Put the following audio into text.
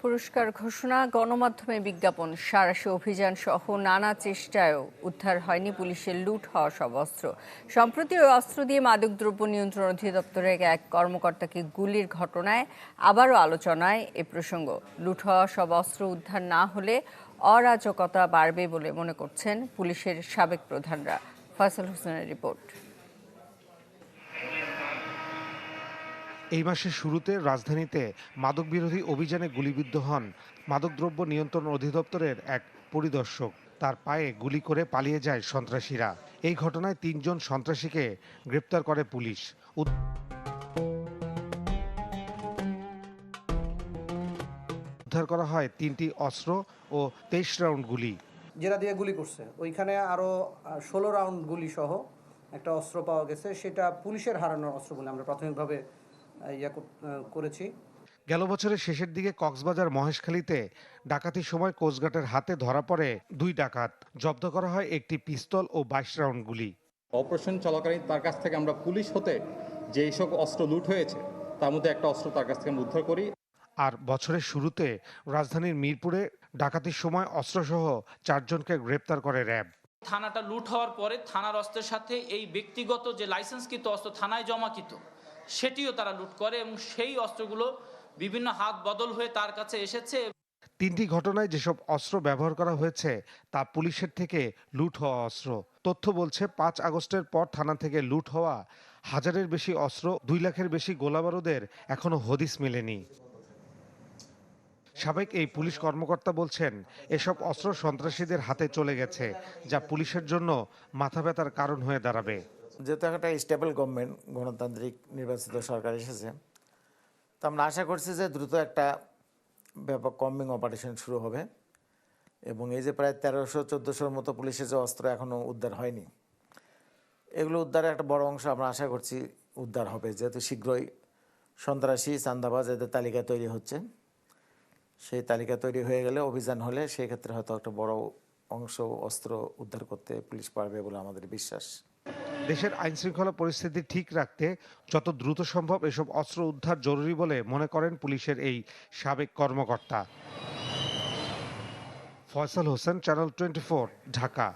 পুরস্কার ঘোষণা, গণমাধ্যমে বিজ্ঞাপন, সাঁড়াশি অভিযান সহ নানা চেষ্টায়ও উদ্ধার হয়নি পুলিশের লুট হওয়া সব অস্ত্র। সম্প্রতি ওই অস্ত্র দিয়ে মাদকদ্রব্য নিয়ন্ত্রণ অধিদপ্তরের এক কর্মকর্তাকে গুলির ঘটনায় আবারও আলোচনায় এ প্রসঙ্গ। লুট হওয়া সব অস্ত্র উদ্ধার না হলে অরাজকতা বাড়বে বলে মনে করছেন পুলিশের সাবেক প্রধানরা। ফয়সাল হোসেনের রিপোর্ট। এই মাসের শুরুতে রাজধানীতে মাদকবিরোধী অভিযানে গুলিবিদ্ধ হন মাদকদ্রব্য নিয়ন্ত্রণ অধিদপ্তরের এক পরিদর্শক। তার পায়ে গুলি করে পালিয়ে যায় সন্ত্রাসীরা। এই ঘটনায় ৩ জন সন্ত্রাসীকে গ্রেপ্তার করে পুলিশ। উদ্ধার করা হয় ৩টি অস্ত্র ও ২৩ রাউন্ড গুলি। যেটা দিয়ে গুলি করছে ওইখানে আরও ১৬ রাউন্ড গুলি সহ একটা অস্ত্র পাওয়া গেছে। সেটা পুলিশের হারানোর অস্ত্র বলে আমরা প্রাথমিকভাবে করেছি। গেল বছরের শেষের দিকে কক্সবাজার মহেশখালীতে ডাকাতির সময় কোস্টগার্ডের হাতে ধরা পড়ে ২ ডাকাত। জব্দ করা হয় একটি পিস্তল ও ২২ রাউন্ড গুলি। অপারেশন চলাকালীন তার কাছ থেকে আমরা পুলিশ হতে যে এইসব অস্ত্র লুট হয়েছে তার মধ্যে একটা অস্ত্র তার কাছ থেকে আমরা উদ্ধার করি। আর বছরের শুরুতে রাজধানীর মিরপুরে ডাকাতির সময় অস্ত্রসহ ৪ জনকে গ্রেপ্তার করে র্যাব। থানাটা লুট হওয়ার পরে থানার অস্ত্রের সাথে এই ব্যক্তিগত যে লাইসেন্সকৃত অস্ত্র থানায় জমাকৃত সেটিও তারা লুট করে এবং সেই অস্ত্রগুলো বিভিন্ন হাত বদল হয়ে তার কাছে এসেছে। ৩টি ঘটনায় যেসব অস্ত্র ব্যবহার করা হয়েছে তা পুলিশের থেকে লুট হওয়া অস্ত্র। তথ্য বলছে ৫ আগস্টের পর থানা থেকে লুট হওয়া ১,০০০-এর বেশি অস্ত্র, ২ লাখের বেশি গোলাবারুদের এখনো হদিস মেলেনি। সাবেক এই পুলিশ কর্মকর্তা বলছেন, এসব অস্ত্র সন্ত্রাসীদের হাতে চলে গেছে, যা পুলিশের জন্য মাথা ব্যথার কারণ হয়ে দাঁড়াবে। যেহেতু একটা স্টেবল গভর্নমেন্ট, গণতান্ত্রিক নির্বাচিত সরকার এসেছে, তো আমরা আশা করছি যে দ্রুত একটা ব্যাপক কম্বিং অপারেশন শুরু হবে এবং এই যে প্রায় ১৩০০-১৪০০-র মতো পুলিশের যে অস্ত্র এখনও উদ্ধার হয়নি, এগুলো উদ্ধারের একটা বড় অংশ আমরা আশা করছি উদ্ধার হবে, যেহেতু শীঘ্রই সন্ত্রাসী চাঁদাবাজ এদের তালিকা তৈরি হচ্ছে। সেই তালিকা তৈরি হয়ে গেলে, অভিযান হলে, সেই ক্ষেত্রে হয়তো একটা বড় অংশ অস্ত্র উদ্ধার করতে পুলিশ পারবে বলে আমাদের বিশ্বাস। দেশের আইনশৃঙ্খলা পরিস্থিতি ঠিক রাখতে যত দ্রুত সম্ভব এসব অস্ত্র উদ্ধার জরুরি বলে মনে করেন পুলিশের এই সাবেক কর্মকর্তা। ফয়সাল হোসেন, চ্যানেল 24, ঢাকা।